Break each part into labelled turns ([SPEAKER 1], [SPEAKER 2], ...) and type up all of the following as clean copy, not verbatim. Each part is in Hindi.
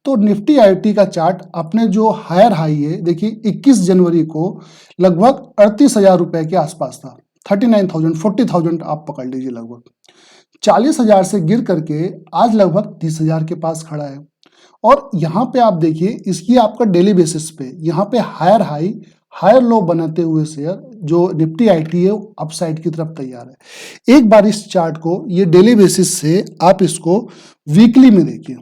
[SPEAKER 1] तो निफ्टी आईटी का चार्ट अपने जो हायर हाई है देखिए 21 जनवरी को लगभग 38,000 रुपए के आसपास था। 39,000 40,000 आप पकड़ लीजिए, लगभग 40,000 से गिर करके आज लगभग 30,000 के पास खड़ा है। और यहाँ पे आप देखिए इसकी आपका डेली बेसिस पे यहाँ पे हायर हाई हायर लो बनाते हुए शेयर जो निफ्टी आईटी है अपसाइड की तरफ तैयार है। एक बार इस चार्ट को ये डेली बेसिस से आप इसको वीकली में देखिए।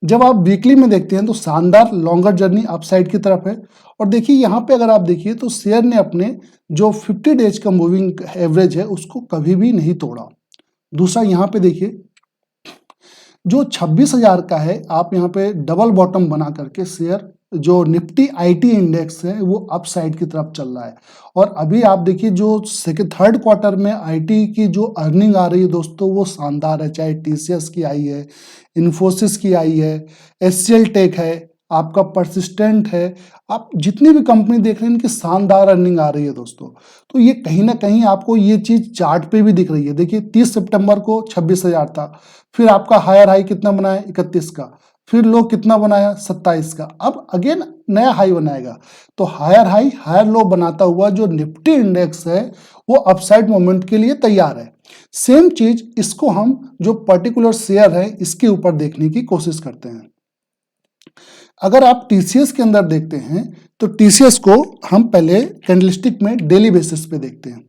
[SPEAKER 1] जब आप वीकली में देखते हैं तो शानदार लॉन्गर जर्नी अपसाइड की तरफ है। और देखिए यहाँ पे अगर आप देखिए तो शेयर ने अपने जो 50 डेज का मूविंग एवरेज है उसको कभी भी नहीं तोड़ा। दूसरा यहाँ पे देखिए जो 26,000 का है, आप यहाँ पे डबल बॉटम बना करके शेयर जो निफ्टी आईटी इंडेक्स है वो अप साइड की तरफ चल रहा है। और अभी आप देखिए जो थर्ड क्वार्टर में आईटी की जो अर्निंग आ रही है दोस्तों वो शानदार है, चाहे टीसीएस की आई है, इन्फोसिस की आई है, एचसीएल टेक है, आपका परसिस्टेंट है, आप जितनी भी कंपनी देख रहे हैं इनकी शानदार अर्निंग आ रही है दोस्तों। तो ये कहीं ना कहीं आपको ये चीज चार्ट पे भी दिख रही है। देखिए 30 सितंबर को 26,000 था, फिर आपका हायर हाई कितना बनाया 31 का, फिर लो कितना बनाया 27 का, अब अगेन नया हाई बनाएगा। तो हायर हाई हायर लो बनाता हुआ जो निफ्टी इंडेक्स है वो अपसाइड मोमेंट के लिए तैयार है। सेम चीज इसको हम जो पर्टिकुलर शेयर है इसके ऊपर देखने की कोशिश करते हैं। अगर आप टीसीएस के अंदर देखते हैं तो टीसीएस को हम पहले कैंडलस्टिक में डेली बेसिस पे देखते हैं।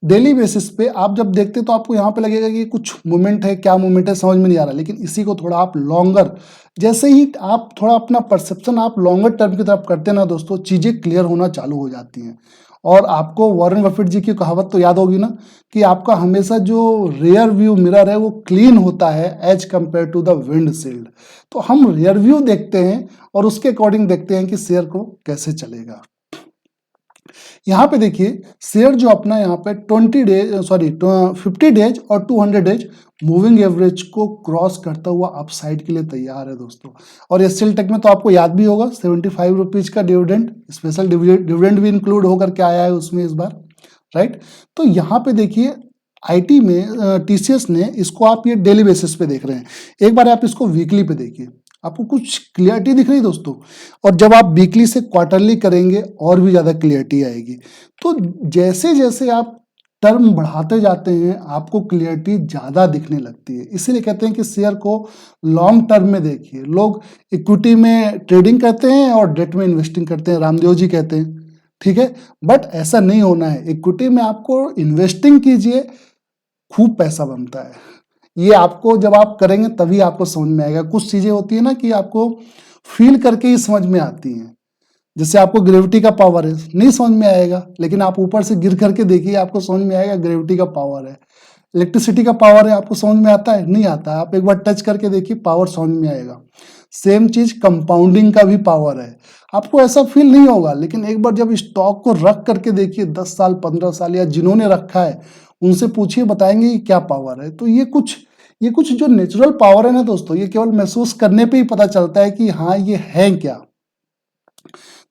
[SPEAKER 1] डेली बेसिस पे आप जब देखते हैं तो आपको यहाँ पे लगेगा कि कुछ मूवमेंट है, क्या मूवमेंट है समझ में नहीं आ रहा, लेकिन इसी को थोड़ा आप लॉन्गर, जैसे ही आप थोड़ा अपना परसेप्शन आप लॉन्गर टर्म की तरफ करते हैं ना दोस्तों, चीजें क्लियर होना चालू हो जाती हैं। और आपको वॉरेन बफेट जी की कहावत तो याद होगी ना कि आपका हमेशा जो रियर व्यू मिरर है वो क्लीन होता है as compare to the windshield. तो हम रियर व्यू देखते हैं और उसके अकॉर्डिंग देखते हैं कि शेयर को कैसे चलेगा। यहाँ पे देखिए शेयर जो अपना यहाँ पे 50 डेज और 200 डेज मूविंग एवरेज को क्रॉस करता हुआ अपसाइड के लिए तैयार है दोस्तों। और एचसीएल टेक में तो आपको याद भी होगा 75 रुपीज का डिविडेंड, स्पेशल डिविडेंड भी इंक्लूड होकर के आया है उसमें इस बार, राइट। तो यहाँ पे देखिए आईटी में टीसीएस ने इसको आप ये डेली बेसिस पे देख रहे हैं, एक बार आप इसको वीकली पे देखिए, आपको कुछ क्लियरिटी दिख रही दोस्तों। और जब आप वीकली से क्वार्टरली करेंगे और भी ज्यादा क्लियरिटी आएगी। तो जैसे जैसे आप टर्म बढ़ाते जाते हैं आपको क्लियरिटी ज्यादा दिखने लगती है। इसीलिए कहते हैं कि शेयर को लॉन्ग टर्म में देखिए। लोग इक्विटी में ट्रेडिंग करते हैं और डेट में इन्वेस्टिंग करते हैं, रामदेव जी कहते हैं, ठीक है। बट ऐसा नहीं होना है, इक्विटी में आपको इन्वेस्टिंग कीजिए, खूब पैसा बनता है। ये आपको जब आप करेंगे तभी आपको समझ में आएगा। कुछ चीजें होती है ना कि आपको फील करके ही समझ में आती हैं। जैसे आपको ग्रेविटी का पावर है, नहीं समझ में आएगा, लेकिन आप ऊपर से गिर करके देखिए आपको समझ में आएगा ग्रेविटी का पावर है। इलेक्ट्रिसिटी का पावर है, आपको समझ में आता है, नहीं आता है, आप एक बार टच करके देखिए पावर समझ में आएगा। सेम चीज कंपाउंडिंग का भी पावर है, आपको ऐसा फील नहीं होगा, लेकिन एक बार जब स्टॉक को रख करके देखिए 10 साल 15 साल या जिन्होंने रखा है उनसे पूछिए, बताएंगे कि क्या पावर है। तो ये कुछ जो नेचुरल पावर है ना दोस्तों, ये केवल महसूस करने पे ही पता चलता है कि हाँ ये है क्या।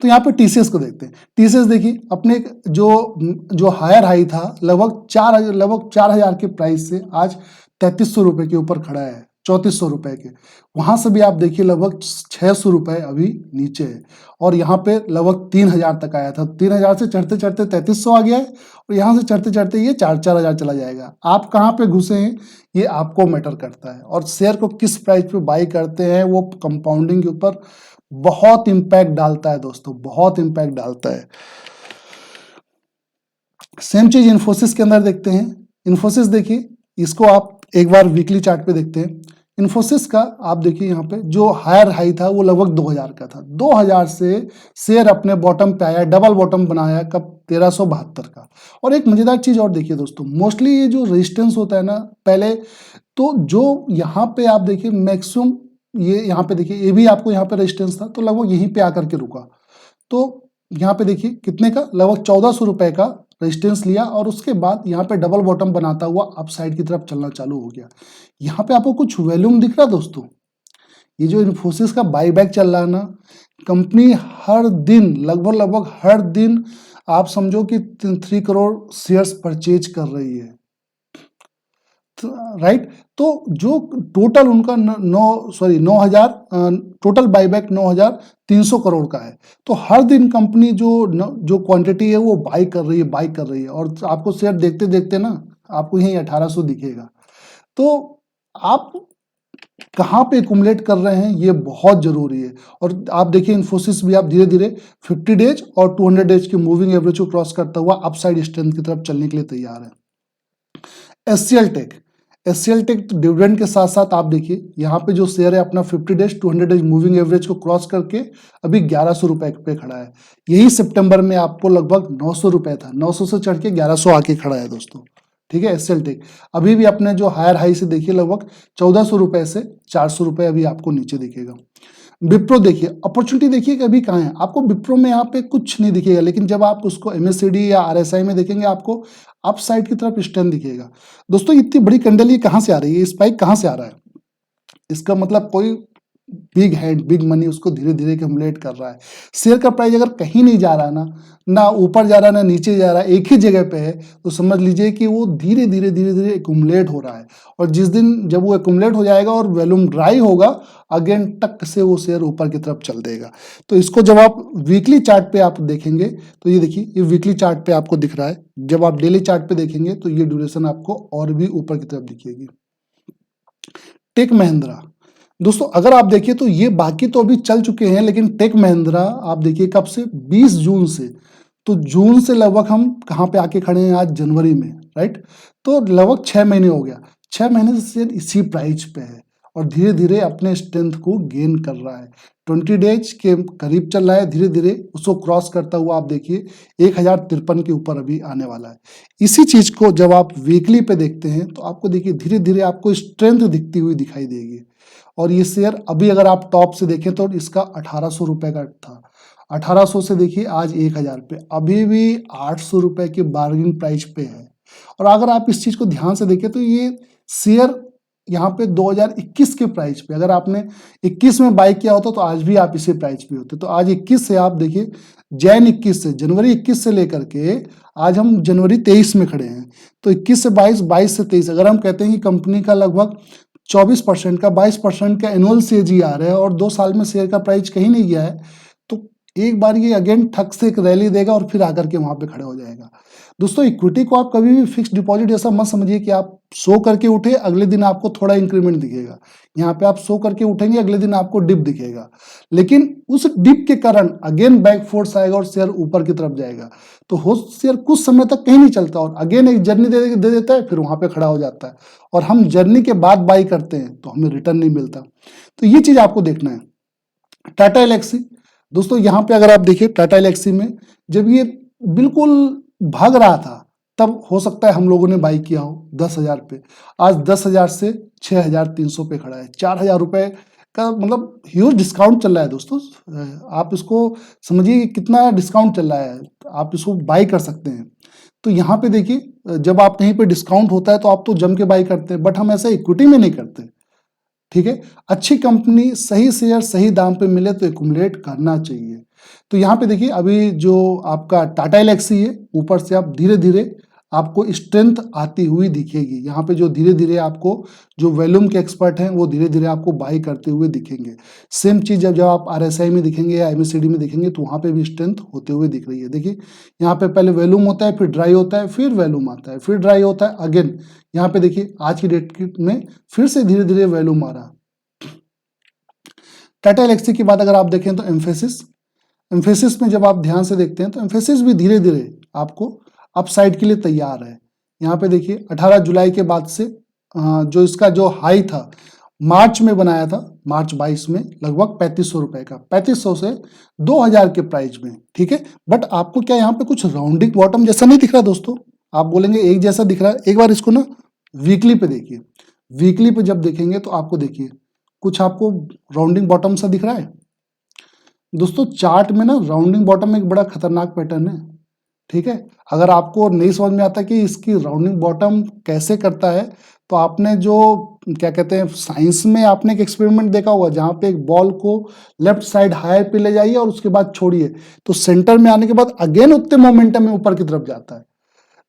[SPEAKER 1] तो यहाँ पे टीसीएस को देखते हैं। टीसीएस देखिए अपने जो हायर हाई था लगभग 4,000 के प्राइस से आज 3,300 रुपए के ऊपर खड़ा है, 3,400 रुपए के। वहां से भी आप देखिए लगभग 600 रुपए अभी नीचे है। और यहाँ पे लगभग 3,000 तक आया था, 3,000 से चढ़ते चढ़ते 3,300 आ गया है और यहाँ से चढ़ते चढ़ते ये 4,000 चला जाएगा। आप कहाँ पे घुसे हैं ये आपको मैटर करता है। और शेयर को किस प्राइस पे बाई करते हैं वो कंपाउंडिंग के ऊपर बहुत इंपैक्ट डालता है दोस्तों, बहुत इंपैक्ट डालता है। सेम चीज इन्फोसिस के अंदर देखते हैं। इन्फोसिस देखिए, इसको आप एक बार वीकली चार्ट पे देखते हैं। इन्फोसिस का आप देखिए यहाँ पे जो हायर हाई था वो लगभग 2,000 का था। 2,000 से शेयर अपने बॉटम पे आया, डबल बॉटम बनाया कब 1,372 का। और एक मजेदार चीज और देखिए दोस्तों, मोस्टली ये जो रेजिस्टेंस होता है ना पहले, तो जो यहाँ पे आप देखिए मैक्सिमम ये यहाँ पे देखिए ये भी आपको यहाँ पे रेजिस्टेंस था, तो लगभग यहीं पे आकर के रुका। तो यहाँ पे देखिए कितने का, लगभग 1,400 रुपए का रेजिस्टेंस लिया और उसके बाद यहाँ पे डबल बॉटम बनाता हुआ अप साइड की तरफ चलना चालू हो गया। यहाँ पे आपको कुछ वॉल्यूम दिख रहा है दोस्तों, ये जो इन्फोसिस का बाईबैक चल रहा है ना, कंपनी हर दिन लगभग हर दिन आप समझो कि 3 करोड़ शेयर्स परचेज कर रही है। राइट। तो जो टोटल उनका 9,000 टोटल बाईबैक 9,300 करोड़ का है। तो हर दिन कंपनी जो क्वांटिटी है वो बाई कर रही है और आपको शेयर देखते देखते ना आपको यही 1800 दिखेगा। तो आप कहाँ पे एक्युमुलेट कर रहे हैं ये बहुत जरूरी है। और आप देखिए इन्फोसिस भी आप धीरे धीरे 50 डेज और 200 डेज की मूविंग एवरेज को क्रॉस करता हुआ अपसाइड स्ट्रेंथ की तरफ चलने के लिए तैयार है। एचसीएल टेक डिविडेंड के साथ साथ आप देखिए यहाँ पे जो शेयर है अपना 50 डेज 200 डेज मूविंग एवरेज को क्रॉस करके अभी 1100 रुपए पे खड़ा है। यही सितंबर में आपको लगभग 900 रुपए था, 900 से चढ़ के 1100 आके खड़ा है दोस्तों। ठीक है, एचसीएल टेक अभी भी अपने जो हायर हाई से देखिए लगभग 1400 रुपए से 400 रुपए अभी आपको नीचे दिखेगा। विप्रो देखिए, अपॉर्चुनिटी देखिए कि अभी कहाँ है, आपको विप्रो में यहाँ पे कुछ नहीं दिखेगा, लेकिन जब आप उसको एमएससीडी या आरएसआई में देखेंगे आपको अप साइड की तरफ स्ट्रेंथ दिखेगा। दोस्तों इतनी बड़ी कैंडल ये कहाँ से आ रही है, स्पाइक कहाँ से आ रहा है? इसका मतलब कोई बिग हैंड बिग मनी उसको धीरे धीरे एक्युमुलेट कर रहा है। शेयर का प्राइस अगर कहीं नहीं जा रहा ना ऊपर जा रहा ना नीचे जा रहा, एक ही जगह पे है, तो समझ लीजिए कि वो धीरे धीरे एक्युमुलेट हो रहा है। और जिस दिन जब वो एक्युमुलेट हो जाएगा और वॉल्यूम ड्राई होगा, अगेन टक से वो शेयर ऊपर की तरफ चल देगा। तो इसको जब आप वीकली चार्ट पे आप देखेंगे तो ये देखिए ये वीकली चार्ट पे आपको दिख रहा है। जब आप डेली चार्ट पे देखेंगे तो ये ड्यूरेशन आपको और भी ऊपर की तरफ दिखेगी। टेक महिंद्रा दोस्तों अगर आप देखिए तो ये बाकी तो अभी चल चुके हैं, लेकिन टेक महिंद्रा आप देखिए कब से, 20 जून से। तो जून से लगभग हम कहाँ पे आके खड़े हैं आज, जनवरी में, राइट। तो लगभग 6 महीने हो गया, 6 महीने से इसी प्राइस पे है और धीरे धीरे अपने स्ट्रेंथ को गेन कर रहा है। 20 डेज के करीब चल रहा है, धीरे धीरे उसको क्रॉस करता हुआ आप देखिए 1053 के ऊपर अभी आने वाला है। इसी चीज को जब आप वीकली पे देखते हैं तो आपको देखिए धीरे धीरे आपको स्ट्रेंथ दिखती हुई दिखाई देगी। और ये शेयर अभी अगर आप टॉप से देखें तो इसका 1800 रुपए का था, 1800 से देखिए आज 1000 पे, अभी भी 800 रुपए के बार्गेन प्राइस पे है। और अगर आप इस चीज को ध्यान से देखें तो ये शेयर यहाँ पे 2021 के प्राइस पे, अगर आपने 21 में बाई किया होता तो आज भी आप इसी प्राइस पे होते। तो आज 21 से आप देखिए जनवरी 21 से लेकर के आज हम जनवरी 23 में खड़े हैं। तो 21 से 22, 22 से 23, अगर हम कहते हैं कि कंपनी का लगभग 24% का 22% का एनुअल CAGR है और 2 साल में शेयर का प्राइस कहीं नहीं गया है, तो एक बार ये अगेन ठक से एक रैली देगा और फिर आकर के वहां पे खड़े हो जाएगा। दोस्तों इक्विटी को आप कभी भी फिक्स डिपॉजिट ऐसा मत समझिए कि आप सो करके उठे अगले दिन आपको थोड़ा इंक्रीमेंट दिखेगा। यहाँ पे आप सो करके उठेंगे अगले दिन आपको डिप दिखेगा, लेकिन उस डिप के कारण अगेन बैक फोर्स आएगा और शेयर ऊपर की तरफ जाएगा। तो हो शेयर कुछ समय तक कहीं नहीं चलता और अगेन एक जर्नी दे देता है, फिर वहां पे खड़ा हो जाता है और हम जर्नी के बाद बाई करते हैं तो हमें रिटर्न नहीं मिलता। तो ये चीज आपको देखना है। टाटा एलेक्सी दोस्तों यहाँ पे अगर आप देखिए टाटा एलेक्सी में जब ये बिल्कुल भाग रहा था तब हो सकता है हम लोगों ने बाई किया हो 10,000 पे, आज 10,000 से 6,300 पे खड़ा है, 4,000 रुपए का मतलब ह्यूज डिस्काउंट चल रहा है दोस्तों। आप इसको समझिए कि कितना डिस्काउंट चल रहा है, आप इसको बाई कर सकते हैं। तो यहाँ पे देखिए जब आप कहीं पे डिस्काउंट होता है तो आप तो जम के बाई करते हैं, बट हम ऐसा इक्विटी में नहीं करते। ठीक है, अच्छी कंपनी सही शेयर सही दाम पे मिले तो एक्युमुलेट करना चाहिए। तो यहाँ पे देखिए अभी जो आपका टाटा एलेक्सी है ऊपर से आप धीरे धीरे आपको स्ट्रेंथ आती हुई दिखेगी। यहाँ पे जो धीरे धीरे आपको जो वॉल्यूम के एक्सपर्ट हैं वो धीरे धीरे आपको बाई करते हुए दिखेंगे। सेम चीज जब आप आरएसआई में दिखेंगे या एमएससीडी में दिखेंगे तो वहाँ पे भी स्ट्रेंथ होते हुए दिख रही है। देखिए यहाँ पे पहले वॉल्यूम होता है, फिर ड्राई होता है, फिर वॉल्यूम आता है, फिर ड्राई होता है अगेन। यहाँ पे देखिए आज की डेट में फिर से धीरे धीरे वॉल्यूम आ रहा। टाटा एलेक्सी की बात अगर आप देखें तो एम्फेसिस में जब आप ध्यान से देखते हैं तो एम्फेसिस भी धीरे धीरे आपको अपसाइड के लिए तैयार है। यहाँ पे देखिए 18 जुलाई के बाद से जो इसका जो हाई था मार्च में बनाया था, मार्च 22 में लगभग 3500 रुपए का, 3500 से 2000 के प्राइस में। ठीक है, बट आपको क्या यहाँ पे कुछ राउंडिंग बॉटम जैसा नहीं दिख रहा दोस्तों? आप बोलेंगे एक जैसा दिख रहा है, एक बार इसको ना वीकली पे देखिए। वीकली पे जब देखेंगे तो आपको देखिए कुछ आपको राउंडिंग बॉटम सा दिख रहा है। दोस्तों चार्ट में ना राउंडिंग बॉटम एक बड़ा खतरनाक पैटर्न है। ठीक है, अगर आपको नहीं समझ में आता कि इसकी राउंडिंग बॉटम कैसे करता है तो आपने जो क्या कहते हैं साइंस में आपने एक एक्सपेरिमेंट देखा होगा जहां पे एक बॉल को लेफ्ट साइड हायर पे ले जाइए और उसके बाद छोड़िए तो सेंटर में आने के बाद अगेन उतने मोमेंटम में ऊपर की तरफ जाता है।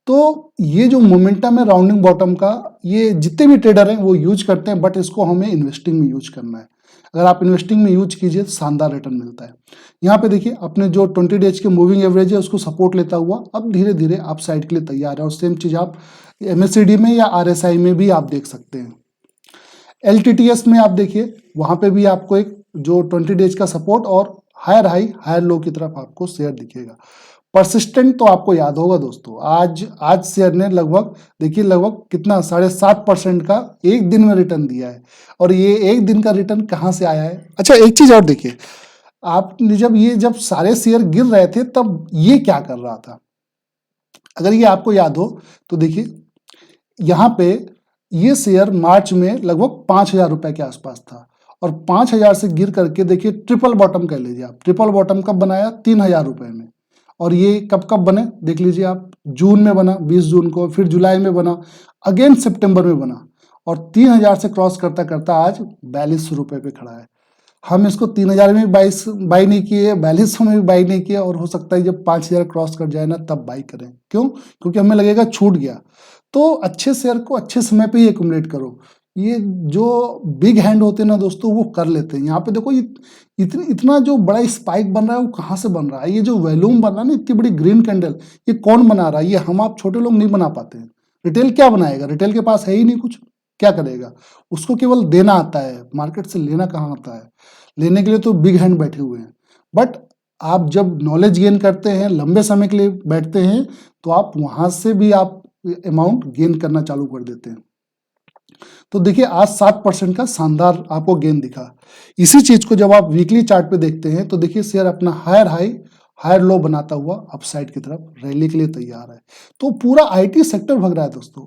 [SPEAKER 1] तो ये जो मोमेंटम है राउंडिंग बॉटम का, ये जितने भी ट्रेडर हैं वो यूज करते हैं, बट इसको हमें इन्वेस्टिंग में यूज करना है। अगर आप इन्वेस्टिंग में यूज कीजिए तो शानदार रिटर्न मिलता है। यहाँ पे देखिए अपने जो 20 डेज के मूविंग एवरेज है उसको सपोर्ट लेता हुआ अब धीरे धीरे अप साइड के लिए तैयार है। और सेम चीज आप MACD में या RSI में भी आप देख सकते हैं। LTTS में आप देखिए वहां पे भी आपको एक जो 20 डेज का सपोर्ट और हायर हाई हायर लो की तरफ आपको शेयर दिखेगा। परसिस्टेंट तो आपको याद होगा दोस्तों, आज शेयर ने लगभग देखिए लगभग कितना 7.5% का एक दिन में रिटर्न दिया है। और ये एक दिन का रिटर्न कहाँ से आया है? अच्छा एक चीज और देखिए, आपने जब सारे शेयर गिर रहे थे तब ये क्या कर रहा था, अगर ये आपको याद हो तो देखिए यहाँ पे ये शेयर मार्च में लगभग 5,000 रुपए के आसपास था और 5,000 से गिर करके देखिए ट्रिपल बॉटम कह लीजिए आप, ट्रिपल बॉटम कब बनाया? 3,000 रुपए में। और ये कब कब बने देख लीजिए आप, जून में बना 20 जून को, फिर जुलाई में बना, अगेन सितंबर में बना और 3,000 से क्रॉस करता करता आज 4200 रुपए पे खड़ा है। हम इसको 3,000 में भी बाई नहीं किए, 4200 में भी बाई नहीं किए, और हो सकता है जब 5,000 क्रॉस कर जाए ना तब बाई करें। क्यों? क्योंकि हमें लगेगा छूट गया। तो अच्छे शेयर को अच्छे समय पे ही एक्युमुलेट करो। ये जो बिग हैंड होते हैं ना दोस्तों वो कर लेते हैं। यहाँ पे देखो ये इतना जो बड़ा स्पाइक बन रहा है वो कहाँ से बन रहा है? ये जो वॉल्यूम बन रहा है ना, इतनी बड़ी ग्रीन कैंडल, ये कौन बना रहा है? ये हम आप छोटे लोग नहीं बना पाते हैं। रिटेल क्या बनाएगा? रिटेल के पास है ही नहीं कुछ, क्या करेगा? उसको केवल देना आता है, मार्केट से लेना कहाँ आता है? लेने के लिए तो बिग हैंड बैठे हुए हैं। बट आप जब नॉलेज गेन करते हैं, लंबे समय के लिए बैठते हैं, तो आप वहां से भी आप अमाउंट गेन करना चालू कर देते हैं। तो देखिए आज 7% का शानदार आपको गेन दिखा। इसी चीज को जब आप वीकली चार्ट पे देखते हैं तो देखिए शेयर अपना हायर हाई हायर लो बनाता हुआ अपसाइड की तरफ रैली के लिए तैयार है। तो पूरा IT सेक्टर भग रहा है दोस्तों।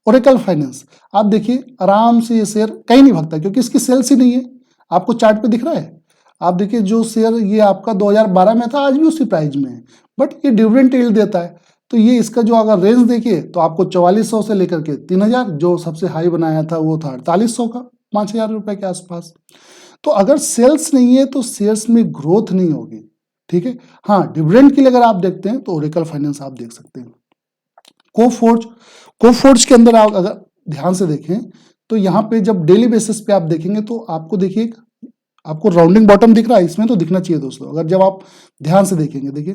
[SPEAKER 1] ओरेकल फाइनेंस आप देखिए आराम से ये शेयर कहीं नहीं भगता क्योंकि इसकी सेल्स ही नहीं है। आपको चार्ट पे दिख रहा है, आप देखिए जो शेयर ये आपका 2012 में था आज भी उसी प्राइस में है, बट ये डिविडेंड यील्ड देता है। तो ये इसका जो अगर रेंज देखिए तो आपको 4400 से लेकर के 3,000, जो सबसे हाई बनाया था वो था 4800 का, 5,000 रुपए के आसपास। तो अगर सेल्स नहीं है तो शेयर्स में ग्रोथ नहीं होगी, ठीक है। हाँ, डिविडेंड के लिए अगर आप देखते हैं तो ओरेकल फाइनेंस आप देख सकते हैं। कोफोर्ज के अंदर आप अगर ध्यान से देखें तो यहाँ पे जब डेली बेसिस पे आप देखेंगे तो आपको देखिए आपको राउंडिंग बॉटम दिख रहा है, इसमें तो दिखना चाहिए दोस्तों। अगर जब आप ध्यान से देखेंगे देखिए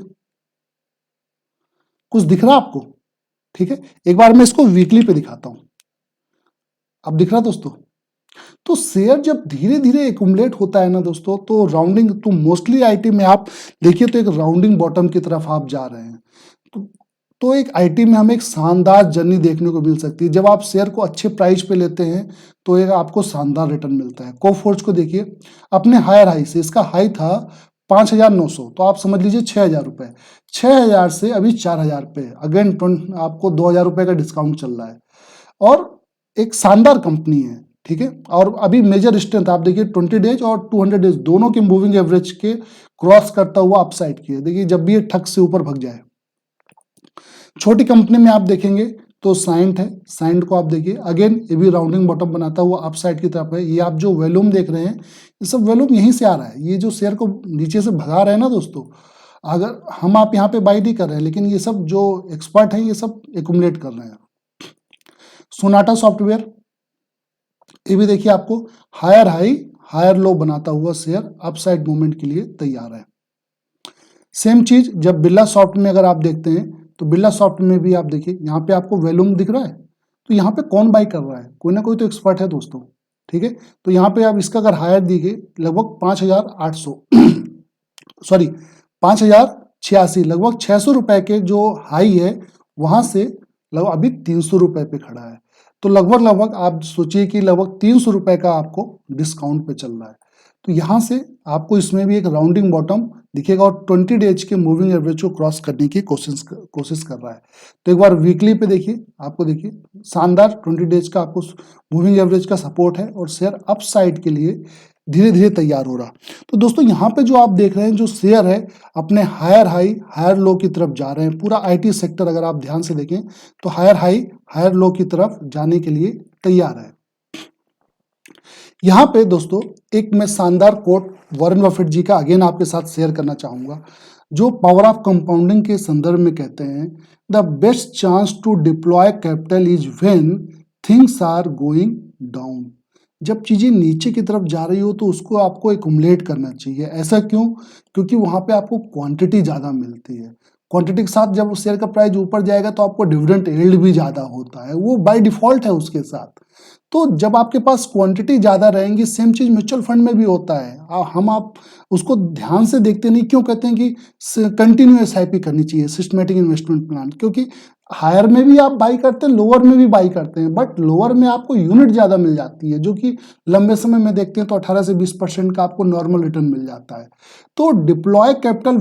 [SPEAKER 1] कुछ दिख रहा है आपको, ठीक है। एक बार मैं इसको वीकली पे दिखाता हूं, अब दिख रहा दोस्तों। तो शेयर जब धीरे धीरे एक्युमुलेट होता है ना दोस्तों, तो राउंडिंग तो मोस्टली IT में आप देखिए तो एक राउंडिंग बॉटम की तरफ आप जा रहे हैं। तो एक IT में हमें एक शानदार जर्नी देखने को मिल सकती है। जब आप शेयर को अच्छे प्राइस पे लेते हैं तो एक आपको शानदार रिटर्न मिलता है। कोफोर्ज को देखिए अपने हायर हाई से, इसका हाई था 5,900, तो आप समझ लीजिए 6,000 रुपए, 6,000 से अभी 4,000 पे, अगेन आपको 2,000 रुपए का डिस्काउंट चल रहा है। और एक शानदार कंपनी है, ठीक है। और अभी मेजर स्ट्रेंथ आप देखिए 20 डेज और 200 डेज दोनों के मूविंग एवरेज के क्रॉस करता हुआ अपसाइड की है। देखिए जब भी ये ठग से ऊपर भग जाए। छोटी कंपनी में आप देखेंगे तो साइंट है, साइंट को आप देखिए अगेन ये भी राउंडिंग बॉटम बनाता हुआ अपसाइड की तरफ है। ये आप जो वॉल्यूम देख रहे हैं ये सब वॉल्यूम यहीं से आ रहा है। ये जो शेयर को नीचे से भगा रहे हैं ना दोस्तों, अगर हम आप यहाँ पे बाई नहीं कर रहे हैं, लेकिन ये सब जो एक्सपर्ट हैं ये सब एक्युमुलेट कर रहे हैं। सोनाटा सॉफ्टवेयर ये भी देखिए आपको हायर हाई हायर लो बनाता हुआ शेयर अपसाइड मूवमेंट के लिए तैयार है। सेम चीज जब बिरला सॉफ्ट में अगर आप देखते हैं तो बिरला सॉफ्ट में भी आप देखिए यहाँ पे आपको वॉल्यूम दिख रहा है। तो यहाँ पे कौन बाई कर रहा है? कोई ना कोई तो एक्सपर्ट है दोस्तों, ठीक है। तो यहाँ पे आप इसका अगर हायर देखिए लगभग 5,800 सॉरी 5,086, लगभग 600 रुपए के जो हाई है वहां से लगभग अभी 300 रुपए पे खड़ा है। तो लगभग आप सोचिए कि लगभग 300 रुपए का आपको डिस्काउंट पे चल रहा है। तो यहाँ से आपको इसमें भी एक राउंडिंग बॉटम दिखेगा और 20 डेज के मूविंग एवरेज को क्रॉस करने की कोशिश कर रहा है। तो एक बार वीकली पे देखिए, आपको देखिए शानदार 20 डेज का आपको मूविंग एवरेज का सपोर्ट है और शेयर अप साइड के लिए धीरे धीरे तैयार हो रहा। तो दोस्तों यहाँ पे जो आप देख रहे हैं जो शेयर है अपने हायर हाई हायर लो की तरफ जा रहे हैं। पूरा IT सेक्टर अगर आप ध्यान से देखें तो हायर हाई हायर लो की तरफ जाने के लिए तैयार है। यहाँ पे दोस्तों एक मैं शानदार कोट वॉरेन बफेट जी का अगेन आपके साथ शेयर करना चाहूंगा। जो पावर ऑफ कंपाउंडिंग के संदर्भ में कहते हैं, the best chance to deploy capital is when things are going down. जब चीजें नीचे की तरफ जा रही हो तो उसको आपको एक्युमुलेट करना चाहिए। ऐसा क्यों? क्योंकि वहां पे आपको क्वांटिटी ज्यादा मिलती है। क्वांटिटी के साथ जब उस शेयर का प्राइस ऊपर जाएगा तो आपको डिविडेंड यील्ड भी ज्यादा होता है, वो बाय डिफॉल्ट है उसके साथ। तो जब आपके पास क्वांटिटी ज्यादा रहेंगी, सेम चीज म्यूचुअल फंड में भी होता है। आप उसको ध्यान से देखते नहीं। क्यों कहते हैं कि कंटिन्यू एसआईपी करनी चाहिए, सिस्टमेटिक इन्वेस्टमेंट प्लान? क्योंकि हायर में भी आप बाई करते हैं, लोअर में भी बाई करते हैं, बट लोअर में आपको यूनिट ज्यादा मिल जाती है, जो कि लंबे समय में देखते हैं तो 18 से 20% का आपको नॉर्मल रिटर्न मिल जाता है। तो deploy capital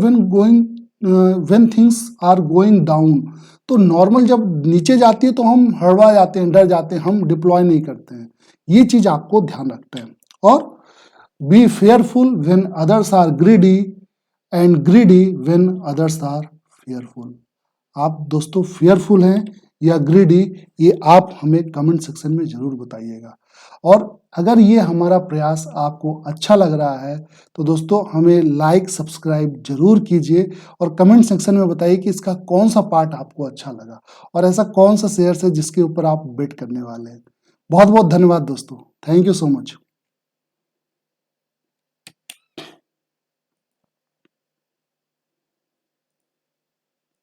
[SPEAKER 1] when things are going down. तो नॉर्मल जब नीचे जाती है तो हम हड़बड़ा जाते हैं, डर जाते हैं, हम डिप्लॉय नहीं करते हैं। ये चीज आपको ध्यान रखते हैं। और be fearful when others are greedy and greedy when others are fearful. आप दोस्तों फेयरफुल हैं या ग्रीडी, ये आप हमें कमेंट सेक्शन में जरूर बताइएगा। और अगर ये हमारा प्रयास आपको अच्छा लग रहा है तो दोस्तों हमें लाइक सब्सक्राइब जरूर कीजिए और कमेंट सेक्शन में बताइए कि इसका कौन सा पार्ट आपको अच्छा लगा और ऐसा कौन सा शेयर है जिसके ऊपर आप बेट करने वाले हैं। बहुत बहुत धन्यवाद दोस्तों, थैंक यू सो मच।